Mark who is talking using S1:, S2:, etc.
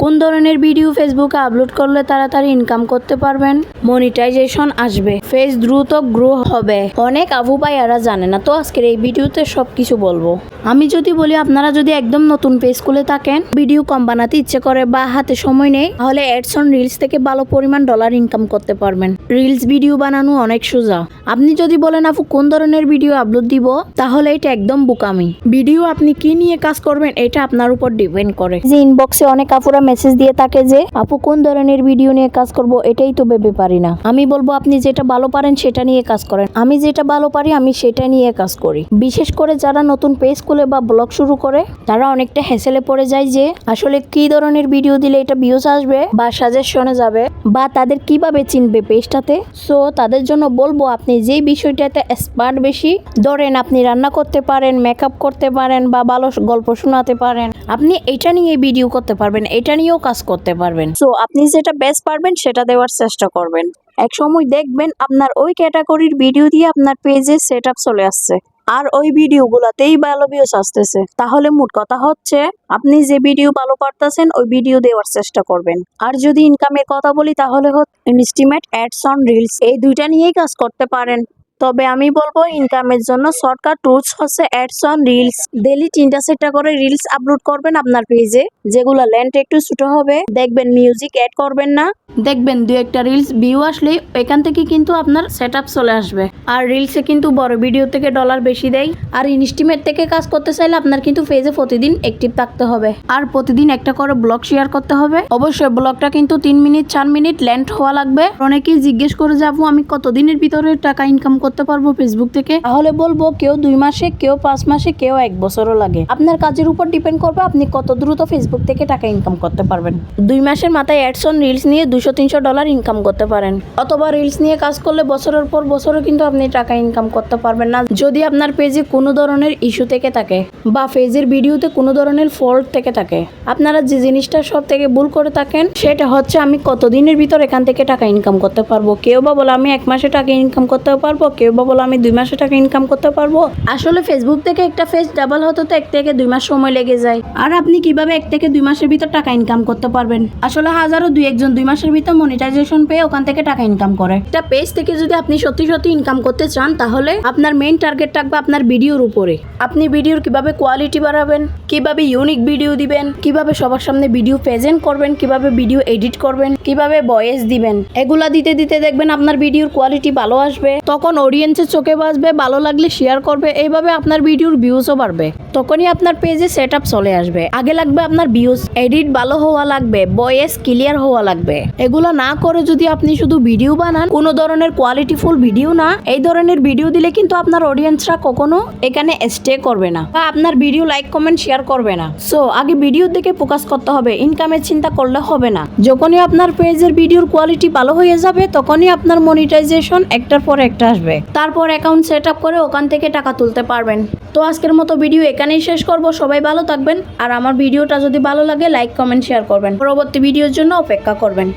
S1: কোন ধরনের ভিডিও ফেসবুকে আপলোড করলে তাড়াতাড়ি ইনকাম করতে পারবেন, মনিটাইজেশন আসবে, পেজ দ্রুত গ্রো হবে। অনেক আপু ভাইয়ারা জানে না, তো আজকের এই ভিডিওতে সবকিছু বলবো। আমি যদি বলি, আপনারা যদি একদম নতুন পেজ খুলে থাকেন, ভিডিও কম বানাতে ইচ্ছে করে বা হাতে সময় নেই, তাহলে অ্যাডস অন রিলস থেকে ভালো পরিমাণ ডলার ইনকাম করতে পারবেন। রিলস ভিডিও বানানো অনেক সোজা। আপনি যদি বলেন আপু কোন ধরনের ভিডিও আপলোড দিব, তাহলে এটা একদম বোকামি। ভিডিও আপনি কি নিয়ে কাজ করবেন এটা আপনার উপর ডিপেন্ড করে। যে ইনবক্সে অনেক আপুরা মেসেজ দিয়ে থাকে যে আপু কোন ধরনের ভিডিও নিয়ে কাজ করব, এটাই তো ভেবে পারি না। আমি বলবো আপনি যেটা ভালো পারেন সেটা নিয়ে কাজ করেন। আমি যেটা ভালো পারি আমি সেটা নিয়ে কাজ করি। বিশেষ করে যারা নতুন পেজ খুলে বা ব্লগ শুরু করে, তারা অনেকটা হ্যাসেলে পড়ে যায় যে আসলে কি ধরনের ভিডিও দিলে এটা ভিউজ আসবে বা সাজেশনে যাবে বা তাদের কিভাবে চিনবে পেজটাতে। সো তাদের জন্য বলবো, আপনি যেই বিষয়টাতে এক্সপার্ট বেশি, ধরেন আপনি রান্না করতে পারেন, মেকআপ করতে পারেন বা ভালো গল্প শোনাতে পারেন, আপনি এটা নিয়ে ভিডিও করতে পারবেন, এটা নিয়েও কাজ করতে পারবেন। সো আপনি যেটা বেস্ট পারবেন সেটা দেওয়ার চেষ্টা করবেন। এক সময় দেখবেন আপনার ওই ক্যাটাগরির ভিডিও দিয়ে আপনার পেজে সেটআপ চলে আসছে, আর ওই ভিডিওগুলোতেই ভালো ভিউজ আসতেছে। তাহলে মোট কথা হচ্ছে, আপনি যে ভিডিও ভালো পারতেছেন ওই ভিডিও দেওয়ার চেষ্টা করবেন। আর যদি ইনকামের কথা বলি, তাহলে ইনস্টিমেট, অ্যাডস অন রিলস, এই দুইটা নিয়েই কাজ করতে পারেন। তবে আমি বলবো ইনকামের জন্য শর্টকাট টুলস হচ্ছে অ্যাডস অন রিলস। ডেইলি 3টা করে রিলস আপলোড করবেন আপনার পেজে, যেগুলো লেন্থ একটু ছোট হবে। দেখবেন মিউজিক অ্যাড করবেন না, দেখবেন 2-1টা রিলস ভিউ আসলে এখান থেকে কিন্তু আপনার সেটআপ চলে আসবে। আর রিলসে কিন্তু বড় ভিডিও থেকে ডলার বেশি দেয়। আর ইনস্টিমেট থেকে কাজ করতে চাইলে আপনার কিন্তু পেজে প্রতিদিন অ্যাক্টিভ থাকতে হবে, আর প্রতিদিন একটা করে ব্লগ শেয়ার করতে হবে। অবশ্যই ব্লগটা কিন্তু 3 মিনিট 4 মিনিট লেন্থ হওয়া লাগবে। অনেকেই জিজ্ঞেস করে যাবো আমি কতদিনের ভিতরে টাকা ইনকাম করতে পারবো ফেসবুক থেকে, তাহলে বলবো কেউ 2 মাসে, কেউ 5 মাসে, কেউ 1 বছরও লাগে। আপনার কাজের উপর ডিপেন্ড করবে আপনি কত দ্রুত ফেসবুক থেকে টাকা ইনকাম করতে পারবেন। 2 মাসের মাথায় অ্যাডস অন রিলস নিয়ে 200-300 ডলার ইনকাম করতে পারেন। অথবা রিলস নিয়ে কাজ করলে বছরের পর বছরও কিন্তু আপনি টাকা ইনকাম করতে পারবেন না, যদি আপনার পেজে কোনো ধরনের ইস্যু থেকে থাকে বা পেজের ভিডিওতে কোনো ধরনের ফল্ট থেকে থাকে। আপনারা যে জিনিসটা সব থেকে ভুল করে থাকেন সেটা হচ্ছে আমি কতদিনের ভিতর এখান থেকে টাকা ইনকাম করতে পারবো। কেউ বা বলে আমি 1 মাসে টাকা ইনকাম করতে পারবো, কেউ বা বলে আমি 2 মাসে টাকা ইনকাম করতে পারবো। আসলে ফেসবুক থেকে একটা পেজ ডাবল হতে তো 1 থেকে 2 মাস সময় লেগে যায়। আর আপনি কিভাবে 1 থেকে 2 মাসের ভিতর টাকা ইনকাম করতে পারবেন? আসলে হাজারো 2-1 জন 2 মাসের ভিতর মনিটাইজেশন পেয়ে ওখান থেকে টাকা ইনকাম করে। একটা পেজ থেকে যদি আপনি সত্যি ইনকাম করতে চান, তাহলে আপনার মেইন টার্গেট থাকবে আপনার ভিডিওর উপরে। আপনি ভিডিওর কিভাবে কোয়ালিটি বাড়াবেন, কিভাবে ইউনিক ভিডিও দিবেন, কিভাবে সবার সামনে ভিডিও প্রেজেন্ট করবেন, কিভাবে ভিডিও এডিট করবেন, কিভাবে ভয়েস দিবেন, এগুলা দিতে দিতে দেখবেন আপনার ভিডিওর কোয়ালিটি ভালো আসবে। তখন অডিয়েন্সের চোখে বাজবে, ভালো লাগলে শেয়ার করবে, এইভাবে আপনার ভিডিওর ভিউজও বাড়বে। তখনই আপনার পেজে সেটআপ চলে আসবে। আগে লাগবে আপনার ভিউজ, এডিট ভালো হওয়া লাগবে, ভয়েস ক্লিয়ার হওয়া লাগবে। এগুলো না করে যদি আপনি শুধু ভিডিও বানান, কোনো ধরনের কোয়ালিটিফুল ভিডিও না, এই ধরনের ভিডিও দিলে কিন্তু আপনার অডিয়েন্সরা কখনো এখানে স্টে করবে না বা আপনার ভিডিও লাইক কমেন্ট শেয়ার করবে না। সো আগে ভিডিওর দিকে ফোকাস করতে হবে, ইনকামের চিন্তা করলে হবে না। যখনই আপনার পেজের ভিডিওর কোয়ালিটি ভালো হয়ে যাবে, তখনই আপনার মনিটাইজেশন একটার পর একটা আসবে। তারপর অ্যাকাউন্ট সেট আপ করে ওখান থেকে টাকা তুলতে পারবেন। তো আজকের মতো ভিডিও এখানেই শেষ করব। সবাই ভালো থাকবেন, আর আমার ভিডিওটা যদি ভালো লাগে লাইক কমেন্ট শেয়ার করবেন। পরবর্তী ভিডিওর জন্য অপেক্ষা করবেন।